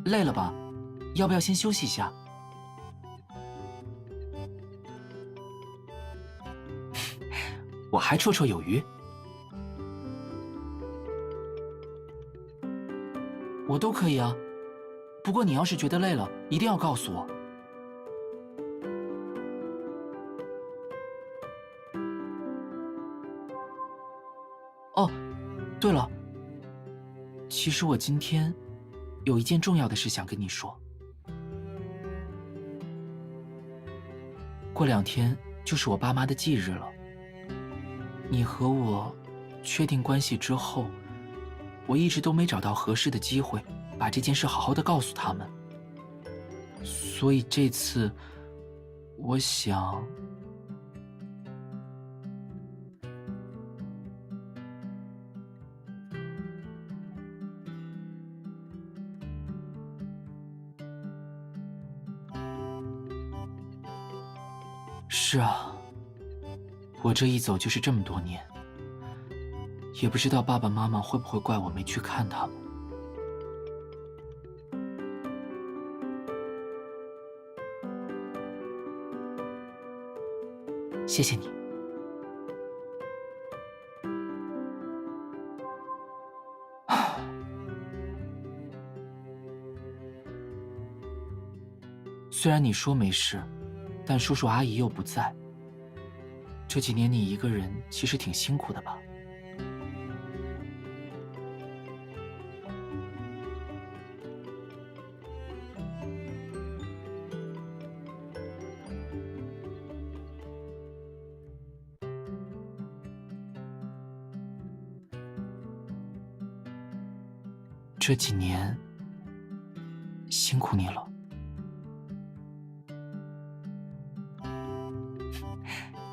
累了吧？要不要先休息一下？我还绰绰有余。我都可以啊，不过你要是觉得累了，一定要告诉我。哦，对了，其实我今天有一件重要的事想跟你说。过2天就是我爸妈的忌日了。你和我确定关系之后，我一直都没找到合适的机会把这件事好好的告诉他们。所以这次，我想……是啊，我这一走就是这么多年，也不知道爸爸妈妈会不会怪我没去看他们。谢谢你。虽然你说没事，但叔叔阿姨又不在，这几年你一个人其实挺辛苦的吧？这几年辛苦你了。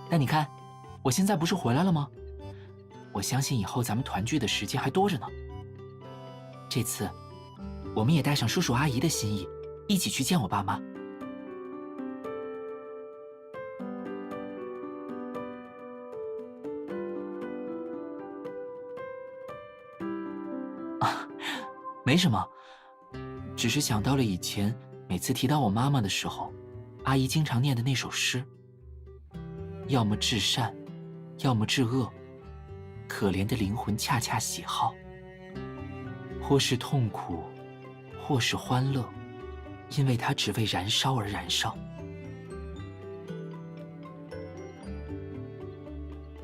那你看，我现在不是回来了吗？我相信以后咱们团聚的时间还多着呢。这次，我们也带上叔叔阿姨的心意，一起去见我爸妈。啊，没什么，只是想到了以前每次提到我妈妈的时候，阿姨经常念的那首诗：要么至善，要么至恶，可怜的灵魂恰恰喜好。或是痛苦，或是欢乐，因为它只为燃烧而燃烧。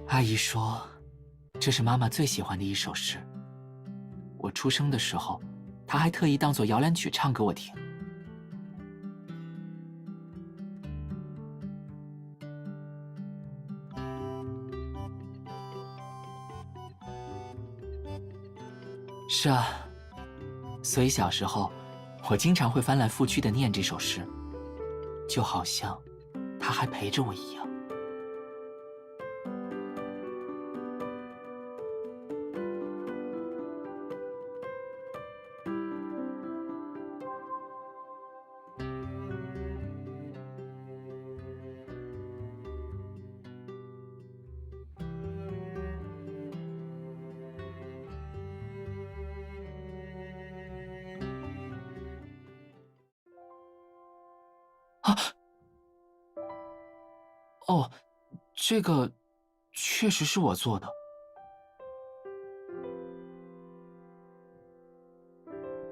阿姨说，这是妈妈最喜欢的一首诗。我出生的时候，她还特意当作摇篮曲唱给我听。是啊，所以小时候，我经常会翻来覆去地念这首诗，就好像它还陪着我一样。啊，哦，这个确实是我做的。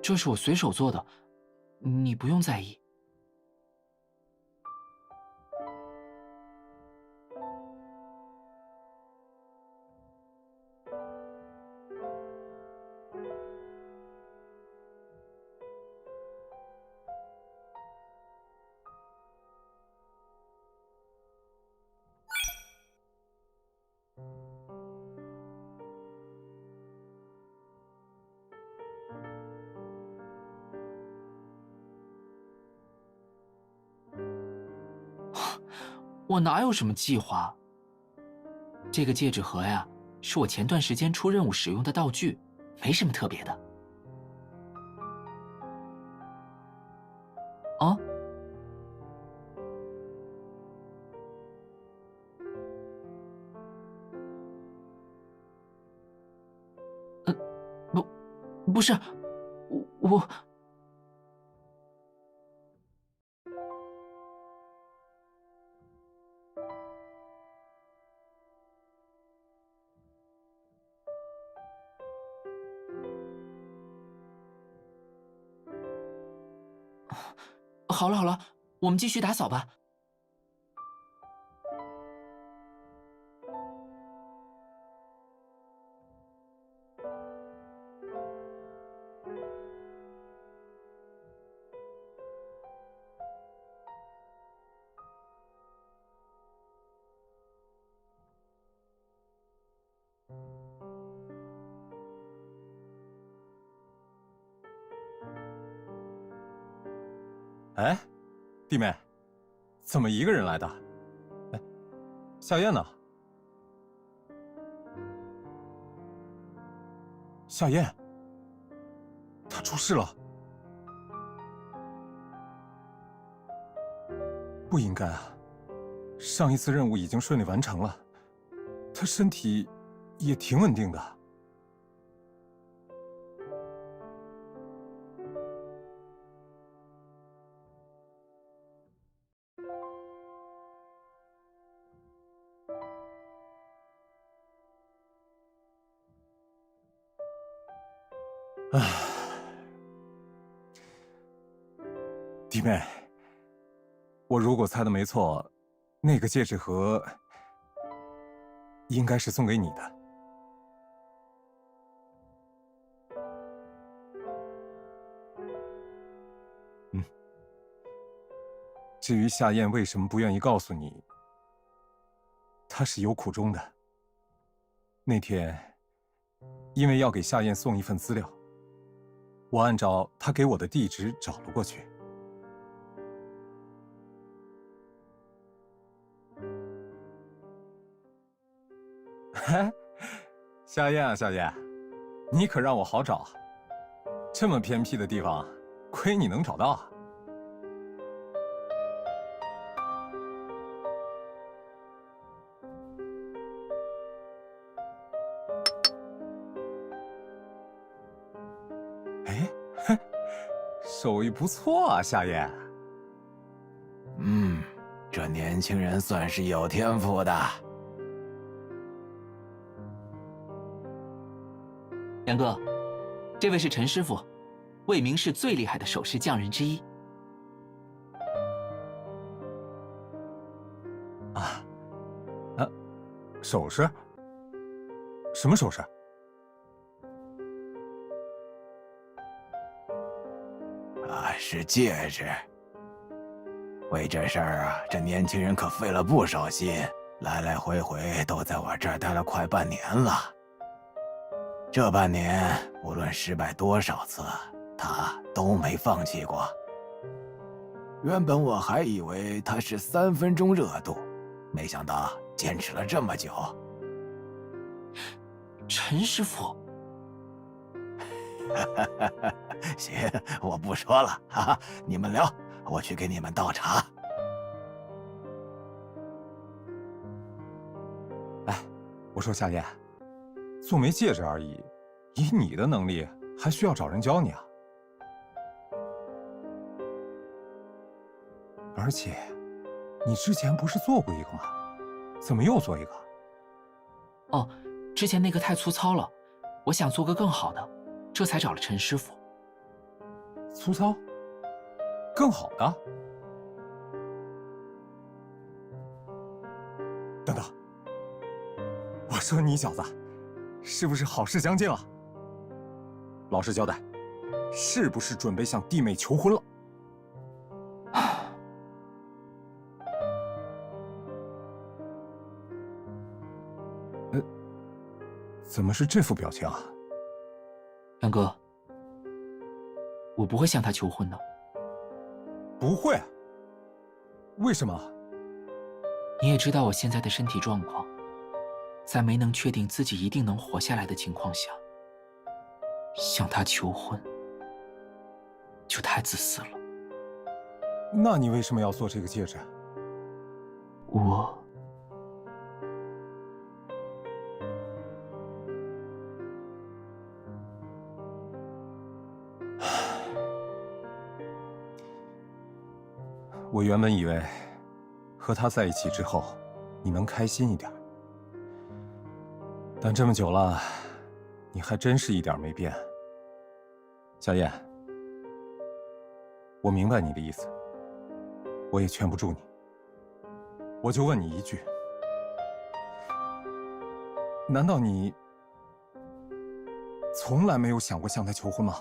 这是我随手做的，你不用在意。我哪有什么计划？这个戒指盒呀，是我前段时间出任务使用的道具，没什么特别的。啊？不是，我。好了好了，我们继续打扫吧。哎，弟妹，怎么一个人来的？哎，夏燕呢？夏燕，她出事了。不应该啊，上一次任务已经顺利完成了，她身体也挺稳定的。唉，弟妹，我如果猜的没错，那个戒指盒应该是送给你的。嗯，至于夏燕为什么不愿意告诉你，她是有苦衷的。那天，因为要给夏燕送一份资料，我按照她给我的地址找了过去。嘿，夏燕啊，夏燕，你可让我好找，这么偏僻的地方，亏你能找到啊！哎，嘿，手艺不错啊，夏燕。这年轻人算是有天赋的。杨哥，这位是陈师傅，魏明市最厉害的首饰匠人之一。首饰？什么首饰？是戒指。为这事儿啊，这年轻人可费了不少心，来来回回都在我这儿待了快半年了。这半年，无论失败多少次，他都没放弃过。原本我还以为他是3分钟热度，没想到坚持了这么久。陈师傅，行，我不说了，哈哈，你们聊，我去给你们倒茶。哎，我说夏燕，做枚戒指而已，以你的能力，还需要找人教你啊？而且，你之前不是做过一个吗？怎么又做一个？哦，之前那个太粗糙了，我想做个更好的，这才找了陈师傅。粗糙？更好的？等等，我说你小子，是不是好事将近了？老实交代，是不是准备向弟妹求婚了？怎么是这副表情啊？杨哥，我不会向他求婚的。不会？为什么？你也知道我现在的身体状况，在没能确定自己一定能活下来的情况下，向他求婚，就太自私了。那你为什么要做这个戒指？我我原本以为和他在一起之后，你能开心一点，但这么久了，你还真是一点没变。夏燕，我明白你的意思，我也劝不住你。我就问你一句，难道你从来没有想过向他求婚吗？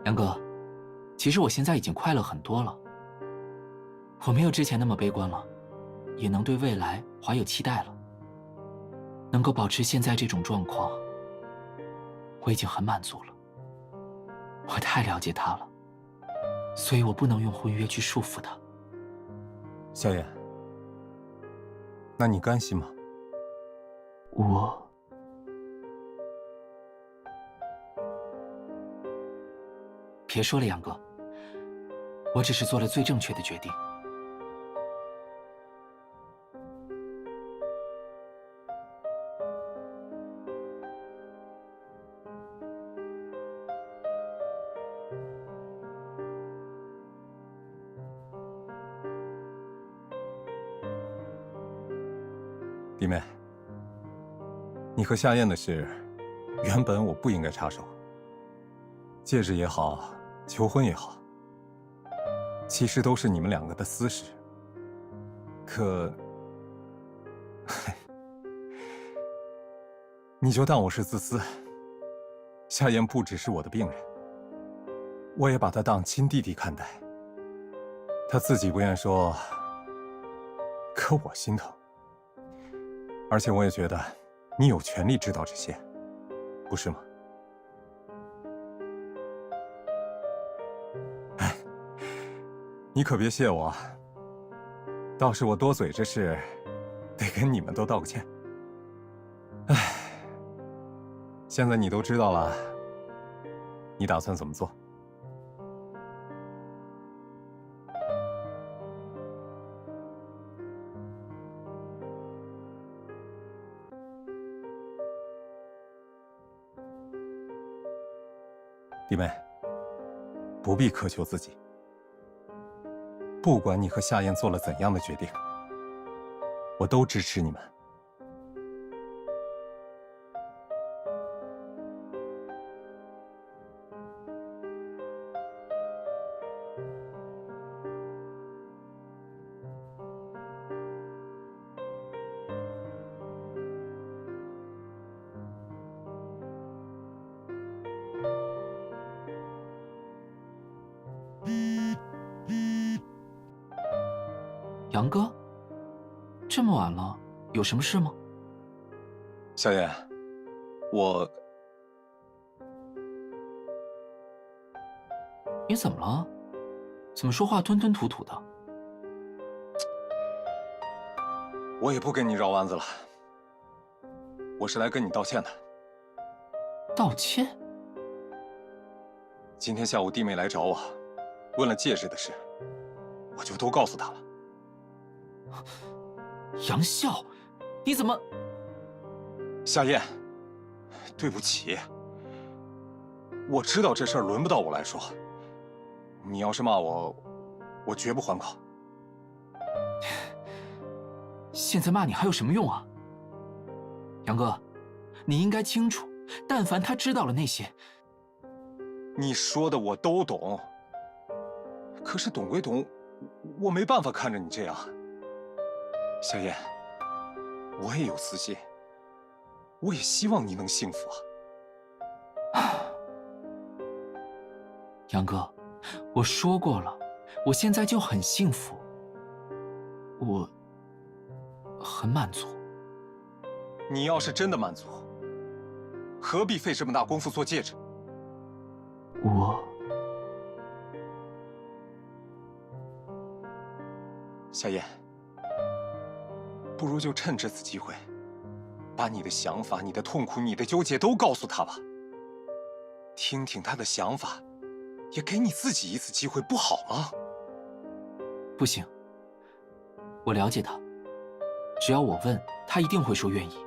杨哥，其实我现在已经快乐很多了，我没有之前那么悲观了，也能对未来怀有期待了。能够保持现在这种状况，我已经很满足了。我太了解他了，所以我不能用婚约去束缚他。夏燕，那你甘心吗？别说了，杨哥，我只是做了最正确的决定。弟妹，你和夏燕的事，原本我不应该插手。戒指也好，求婚也好，其实都是你们两个的私事。可，你就当我是自私。夏燕不只是我的病人，我也把她当亲弟弟看待。她自己不愿说，可我心疼。而且我也觉得，你有权利知道这些，不是吗？哎，你可别谢我，倒是我多嘴这事，得跟你们都道个歉。哎，现在你都知道了，你打算怎么做？弟妹，不必苛求自己。不管你和夏燕做了怎样的决定，我都支持你们。杨哥，这么晚了，有什么事吗？夏燕，你怎么了？怎么说话吞吞吐吐的？我也不跟你绕弯子了，我是来跟你道歉的。道歉？今天下午弟妹来找我，问了戒指的事，我就都告诉她了。杨笑，你怎么……夏燕，对不起，我知道这事儿轮不到我来说。你要是骂我，我绝不还口。现在骂你还有什么用啊？杨哥，你应该清楚，但凡他知道了那些……你说的我都懂，可是懂归懂，我没办法看着你这样。夏燕，我也有私心，我也希望你能幸福啊。杨哥，我说过了，我现在就很幸福，我很满足。你要是真的满足，何必费这么大功夫做戒指？夏燕，不如就趁这次机会，把你的想法、你的痛苦、你的纠结都告诉他吧。听听他的想法，也给你自己一次机会，不好吗？不行，我了解他，只要我问，他一定会说愿意。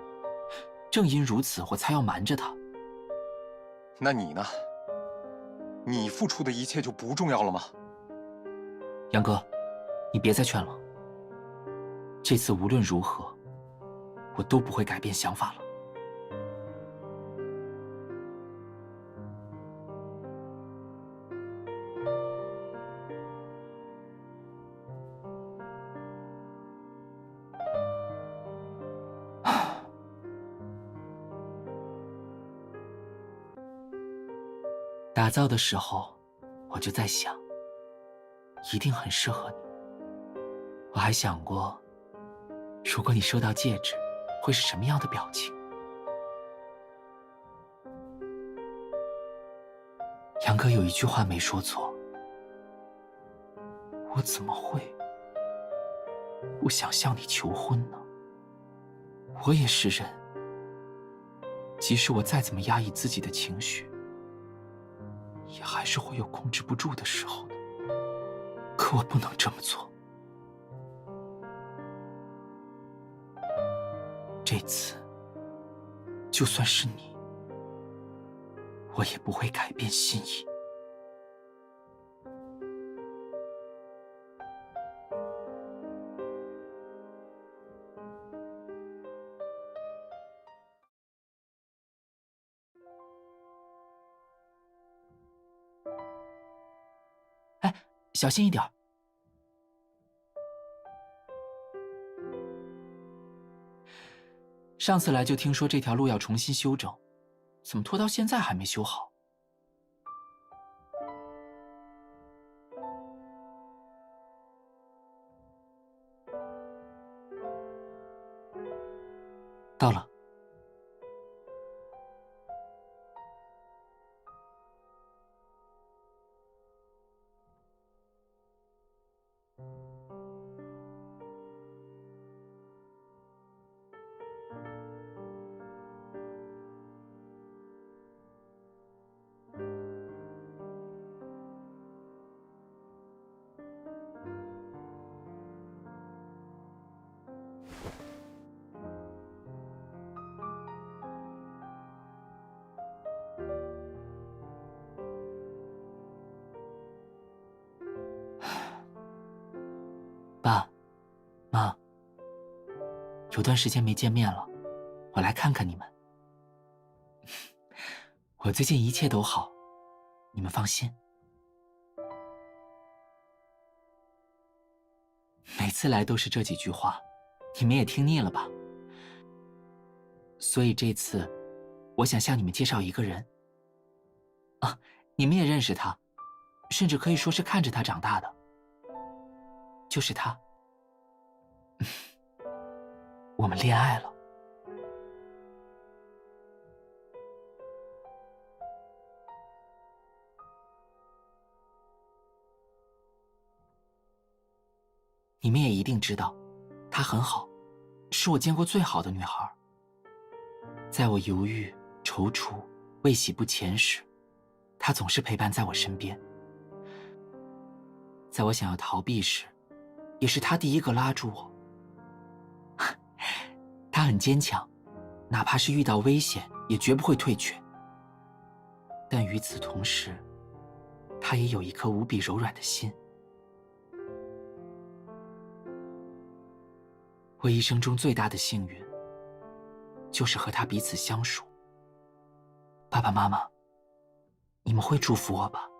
正因如此，我才要瞒着他。那你呢？你付出的一切就不重要了吗？杨哥，你别再劝了。这次无论如何，我都不会改变想法了。打造的时候，我就在想，一定很适合你。我还想过，如果你收到戒指，会是什么样的表情？杨哥有一句话没说错，我怎么会不想向你求婚呢？我也是人，即使我再怎么压抑自己的情绪，也还是会有控制不住的时候的。可我不能这么做。这次，就算是你，我也不会改变心意。哎，小心一点。上次来就听说这条路要重新修整，怎么拖到现在还没修好？到了。爸妈，有段时间没见面了，我来看看你们。我最近一切都好，你们放心。每次来都是这几句话，你们也听腻了吧？所以这次，我想向你们介绍一个人。啊，你们也认识他，甚至可以说是看着他长大的。就是他。我们恋爱了。你们也一定知道，她很好，是我见过最好的女孩。在我犹豫、踌躇、未喜不前时，她总是陪伴在我身边。在我想要逃避时，也是她第一个拉住我。她很坚强，哪怕是遇到危险，也绝不会退却。但与此同时，她也有一颗无比柔软的心。我一生中最大的幸运，就是和他彼此相属。爸爸妈妈，你们会祝福我吧？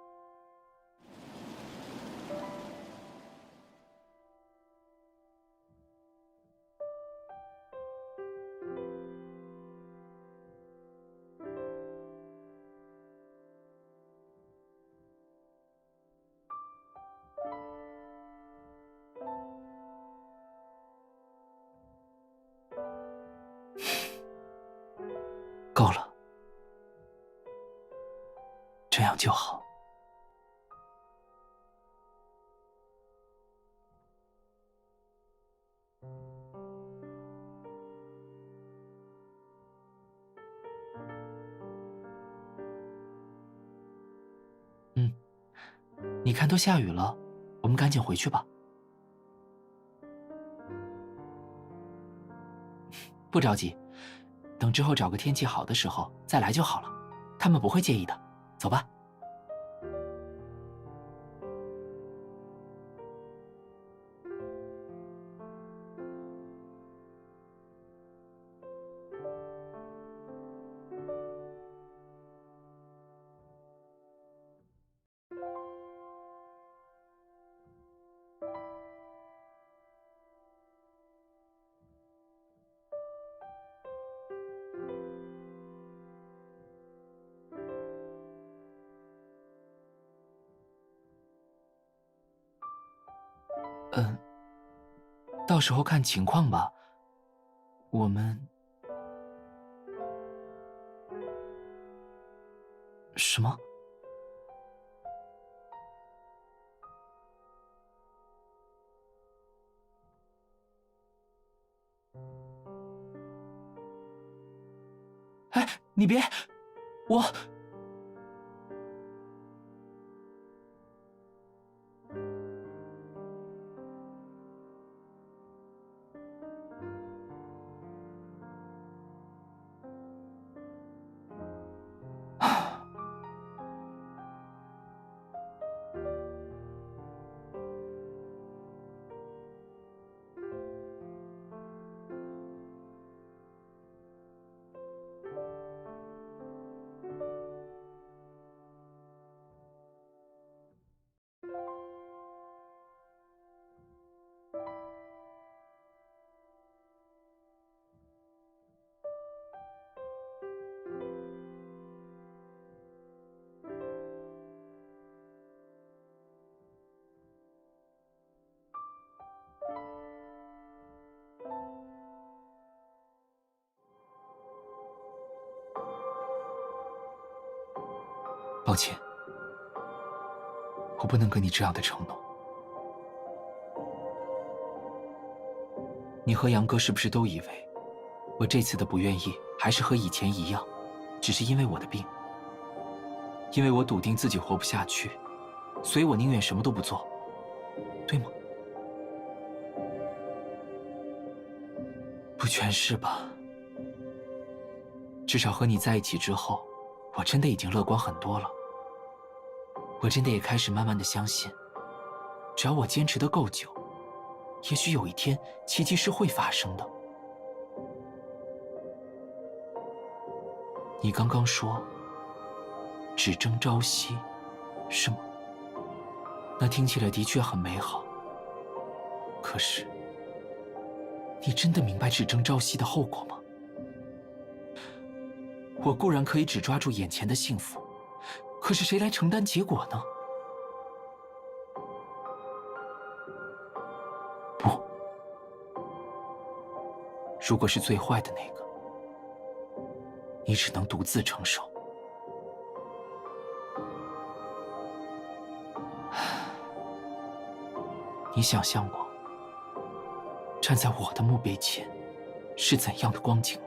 够了，这样就好。你看都下雨了，我们赶紧回去吧。不着急，等之后找个天气好的时候再来就好了，他们不会介意的。走吧。到时候看情况吧。我们……什么？哎，你别，我……抱歉，我不能给你这样的承诺。你和杨哥是不是都以为，我这次的不愿意还是和以前一样，只是因为我的病？因为我笃定自己活不下去，所以我宁愿什么都不做，对吗？不全是吧？至少和你在一起之后，我真的已经乐观很多了。我真的也开始慢慢的相信，只要我坚持得够久，也许有一天奇迹是会发生的。你刚刚说只争朝夕，是吗？那听起来的确很美好。可是，你真的明白只争朝夕的后果吗？我固然可以只抓住眼前的幸福，可是谁来承担结果呢？不，如果是最坏的那个，你只能独自承受。你想象我站在我的墓碑前是怎样的光景吗？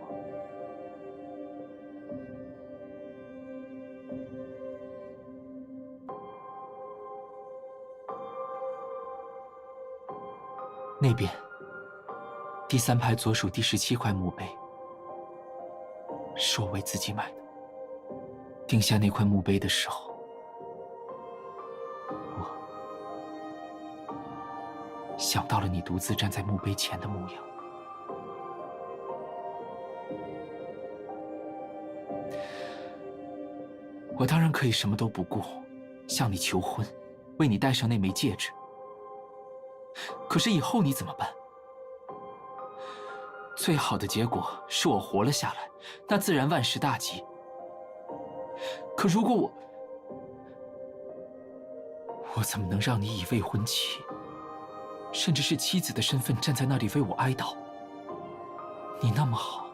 那边，第3排左数第17块墓碑，是我为自己买的。定下那块墓碑的时候，我想到了你独自站在墓碑前的模样。我当然可以什么都不顾，向你求婚，为你戴上那枚戒指。可是以后你怎么办？最好的结果是我活了下来，那自然万事大吉。可如果我怎么能让你以未婚妻，甚至是妻子的身份站在那里为我哀悼？你那么好，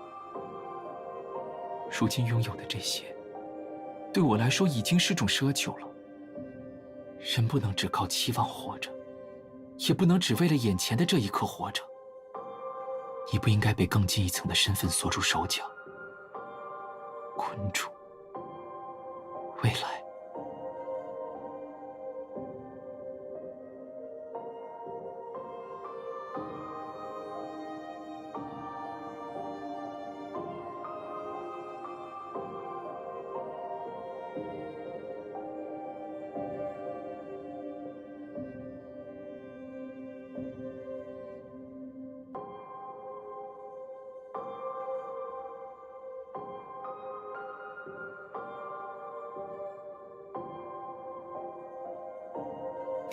如今拥有的这些，对我来说已经是种奢求了。人不能只靠期望活着，也不能只为了眼前的这一刻活着。你不应该被更进一层的身份锁住手脚，困住。未来，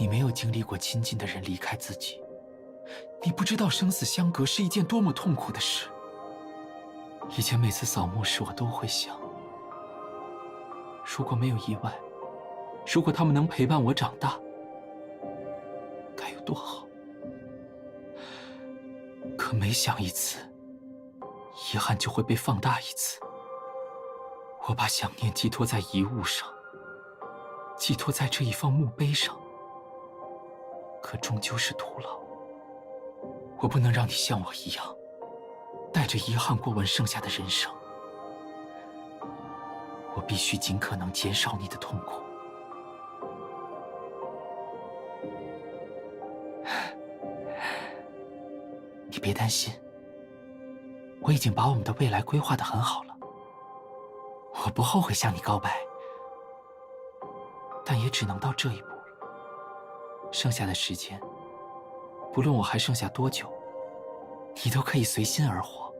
你没有经历过亲近的人离开自己，你不知道生死相隔是一件多么痛苦的事。以前每次扫墓时，我都会想，如果没有意外，如果他们能陪伴我长大，该有多好。可每想一次，遗憾就会被放大一次。我把想念寄托在遗物上，寄托在这一方墓碑上，可终究是徒劳。我不能让你像我一样，带着遗憾过完剩下的人生。我必须尽可能减少你的痛苦。你别担心，我已经把我们的未来规划得很好了。我不后悔向你告白，但也只能到这一步了。剩下的时间，不论我还剩下多久，你都可以随心而活。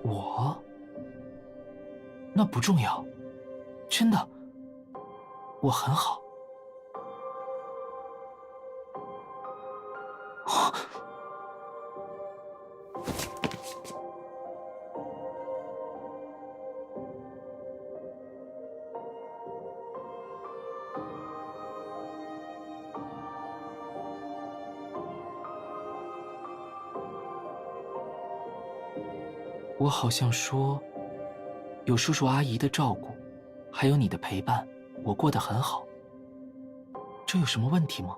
我？那不重要，真的，我很好。我好像说，有叔叔阿姨的照顾，还有你的陪伴，我过得很好。这有什么问题吗？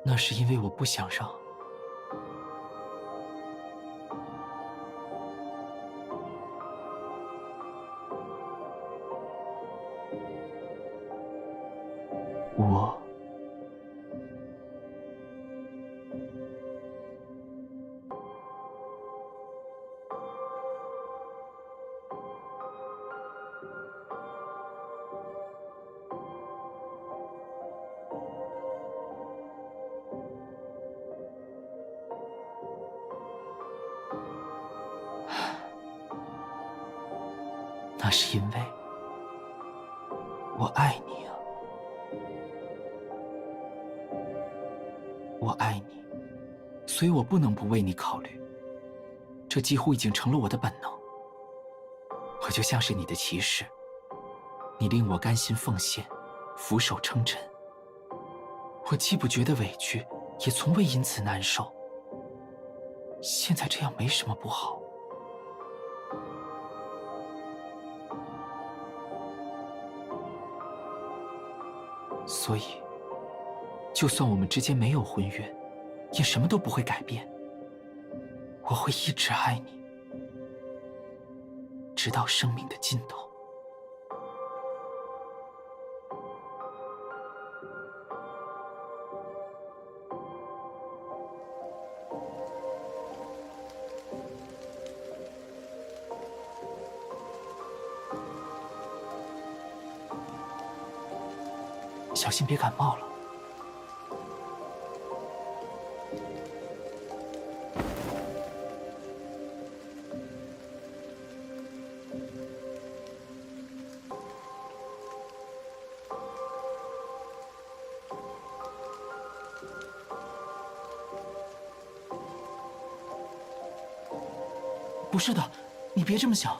那是因为我不想让。我那是因为我爱你啊，我爱你，所以我不能不为你考虑。这几乎已经成了我的本能。我就像是你的骑士，你令我甘心奉献，俯首称臣。我既不觉得委屈，也从未因此难受。现在这样没什么不好。所以，就算我们之间没有婚约，也什么都不会改变。我会一直爱你，直到生命的尽头。小心别感冒了。不是的，你别这么想。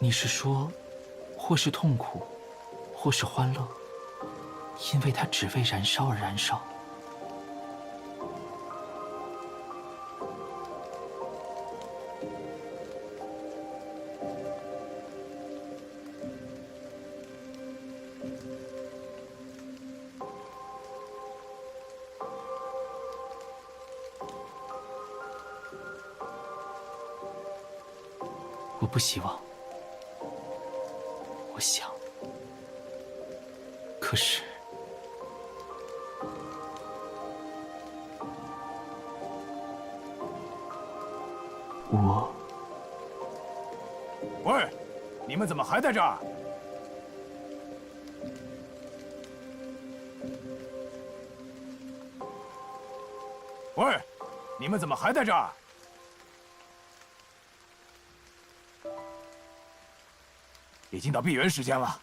你是说，或是痛苦，或是欢乐，因为它只为燃烧而燃烧？我不希望，我想，可是，喂，你们怎么还在这儿？喂，你们怎么还在这儿？已经到闭园时间了。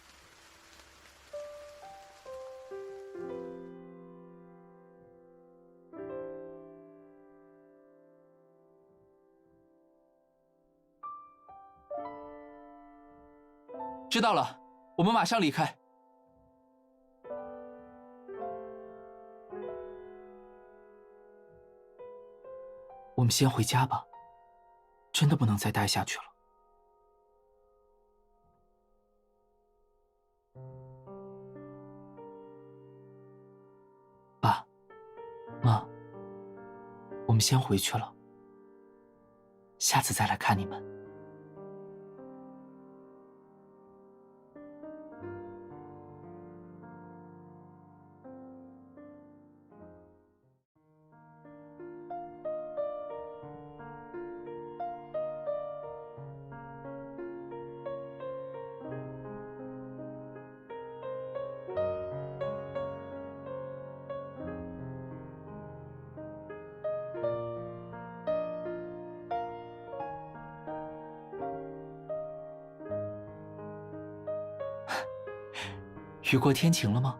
知道了，我们马上离开。我们先回家吧，真的不能再待下去了。爸妈，我们先回去了，下次再来看你们。雨过天晴了吗？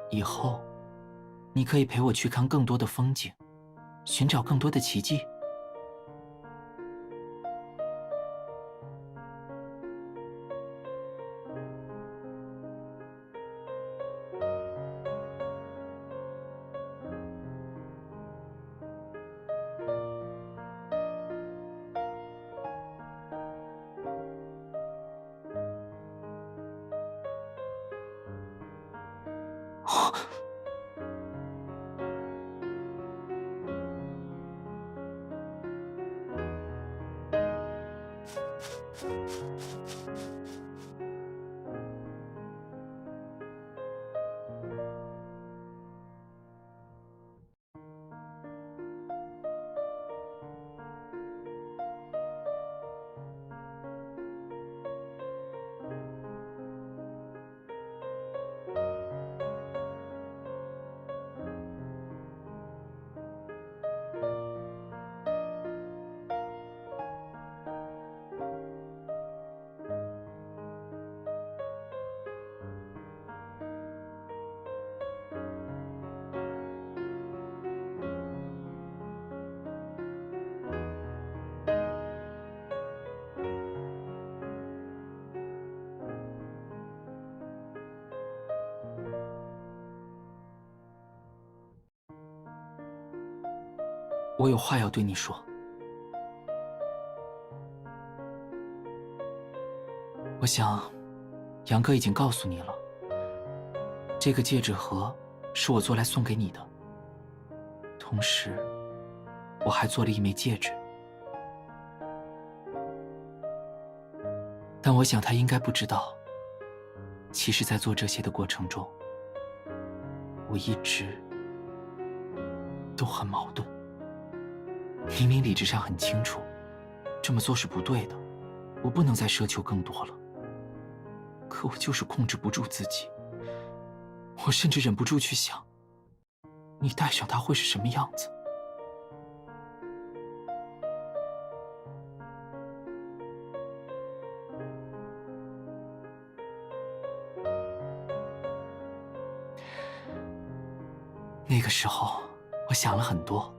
以后，你可以陪我去看更多的风景，寻找更多的奇迹。我有话要对你说。我想，杨哥已经告诉你了，这个戒指盒是我做来送给你的。同时，我还做了一枚戒指。但我想他应该不知道，其实在做这些的过程中，我一直都很矛盾。明明理智上很清楚，这么做是不对的，我不能再奢求更多了。可我就是控制不住自己，我甚至忍不住去想，你戴上它会是什么样子。那个时候，我想了很多。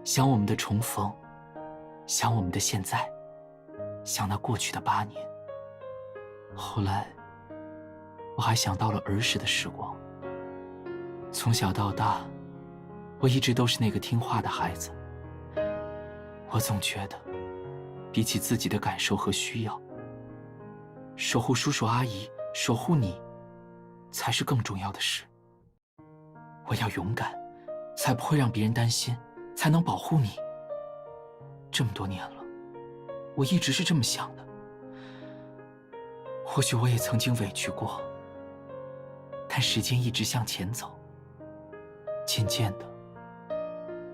想我们的重逢，想我们的现在，想那过去的8年。后来，我还想到了儿时的时光。从小到大，我一直都是那个听话的孩子。我总觉得，比起自己的感受和需要，守护叔叔阿姨，守护你，才是更重要的事。我要勇敢，才不会让别人担心，才能保护你。这么多年了，我一直是这么想的。或许我也曾经委屈过，但时间一直向前走，渐渐的，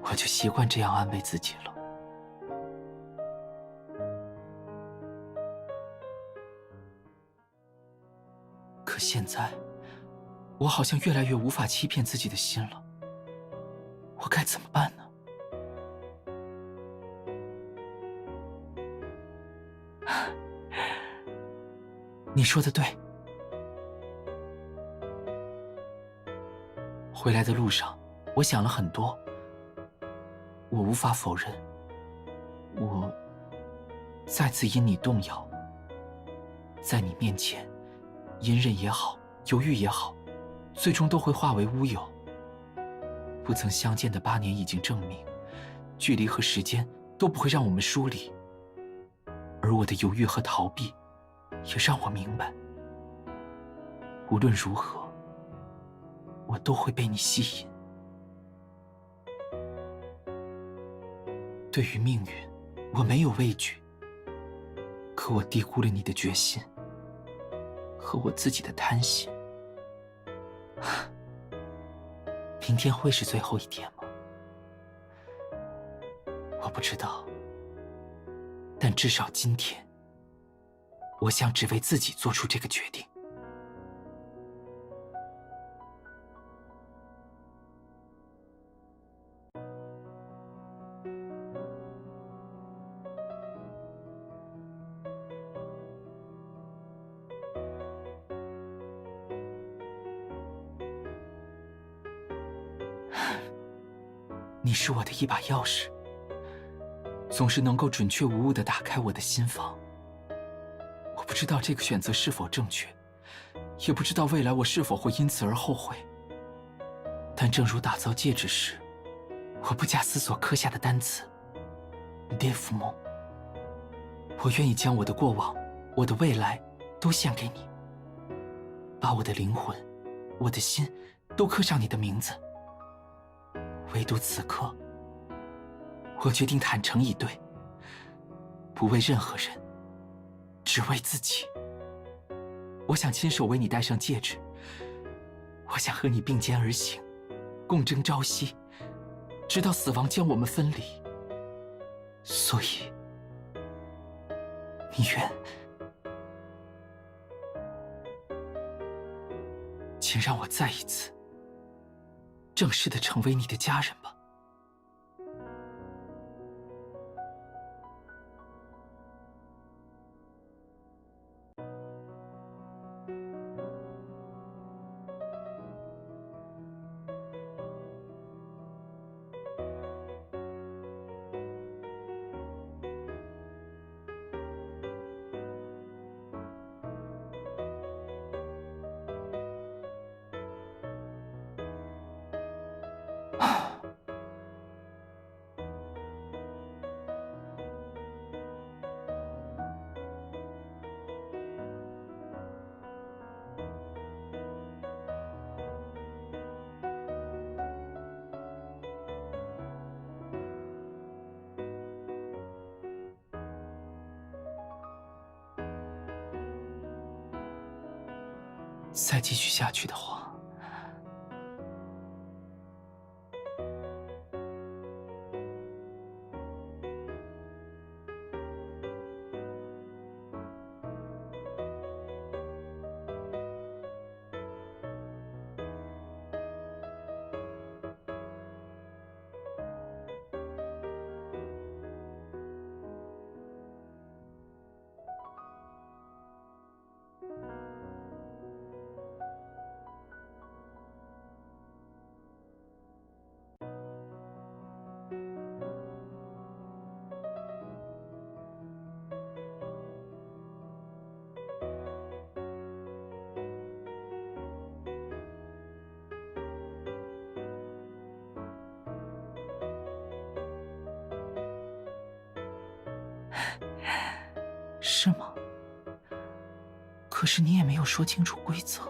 我就习惯这样安慰自己了。可现在，我好像越来越无法欺骗自己的心了。我该怎么办呢？你说的对。回来的路上，我想了很多。我无法否认，我再次因你动摇。在你面前，隐忍也好，犹豫也好，最终都会化为乌有。不曾相见的8年已经证明，距离和时间都不会让我们疏离。而我的犹豫和逃避，也让我明白，无论如何，我都会被你吸引。对于命运，我没有畏惧，可我低估了你的决心和我自己的贪心。明天会是最后一天吗？我不知道，但至少今天，我想只为自己做出这个决定。你是我的一把钥匙，总是能够准确无误地打开我的心房。我不知道这个选择是否正确，也不知道未来我是否会因此而后悔。但正如打造戒指时，我不假思索刻下的单词 “Deaf 梦”，我愿意将我的过往、我的未来都献给你，把我的灵魂、我的心都刻上你的名字。唯独此刻，我决定坦诚以对，不为任何人，只为自己。我想亲手为你戴上戒指，我想和你并肩而行，共争朝夕，直到死亡将我们分离。所以，你愿，请让我再一次正式的成为你的家人吧。再继续下去的话，是吗？可是你也没有说清楚规则。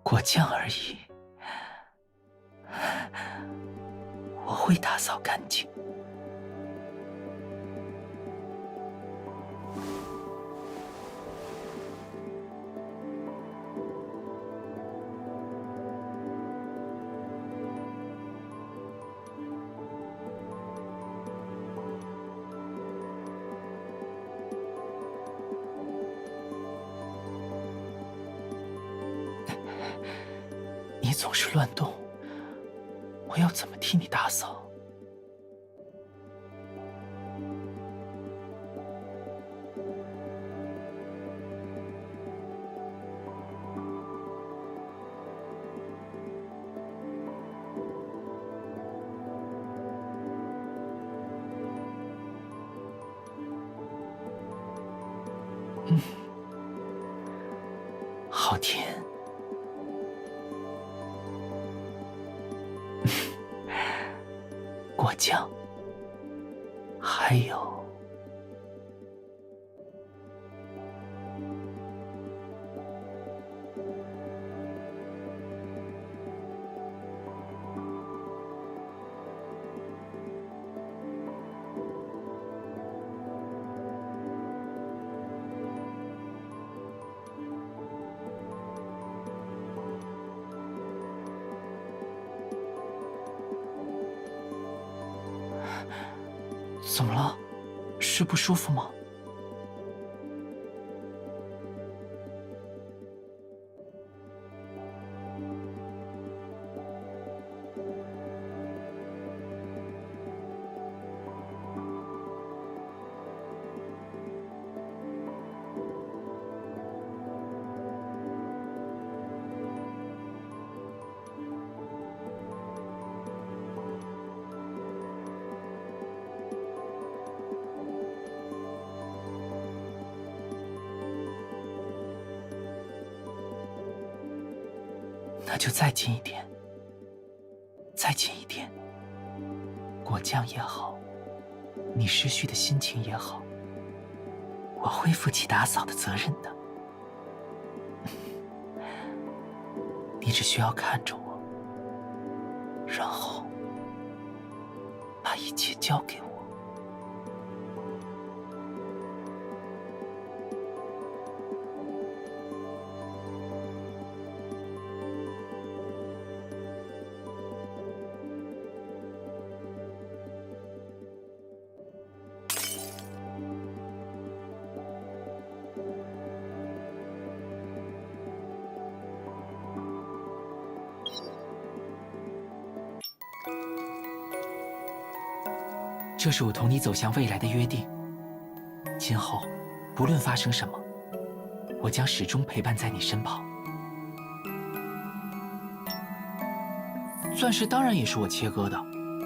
果酱而已，我会打扫干净。你总是乱动，我要怎么替你打扫？好甜。果酱，还有怎么了？是不舒服吗？那就再近一点，再近一点。果酱也好，你失去的心情也好，我会负起打扫的责任的。你只需要看着我，然后把一切交给我。这是我同你走向未来的约定。今后，不论发生什么，我将始终陪伴在你身旁。钻石当然也是我切割的，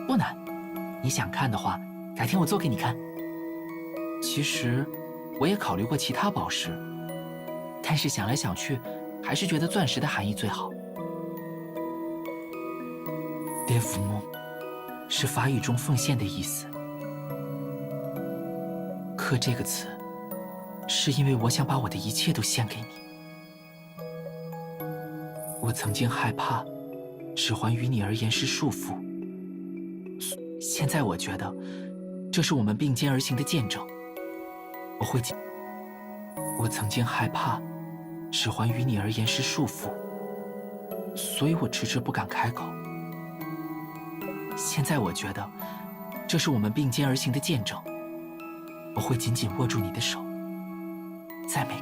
不难。你想看的话，改天我做给你看。其实，我也考虑过其他宝石，但是想来想去，还是觉得钻石的含义最好。dévouement 是法语中奉献的意思。可这个词，是因为我想把我的一切都献给你。我曾经害怕，指环于你而言是束缚。现在我觉得，这是我们并肩而行的见证。我曾经害怕，指环于你而言是束缚，所以我迟迟不敢开口。现在我觉得，这是我们并肩而行的见证。我会紧紧握住你的手，在每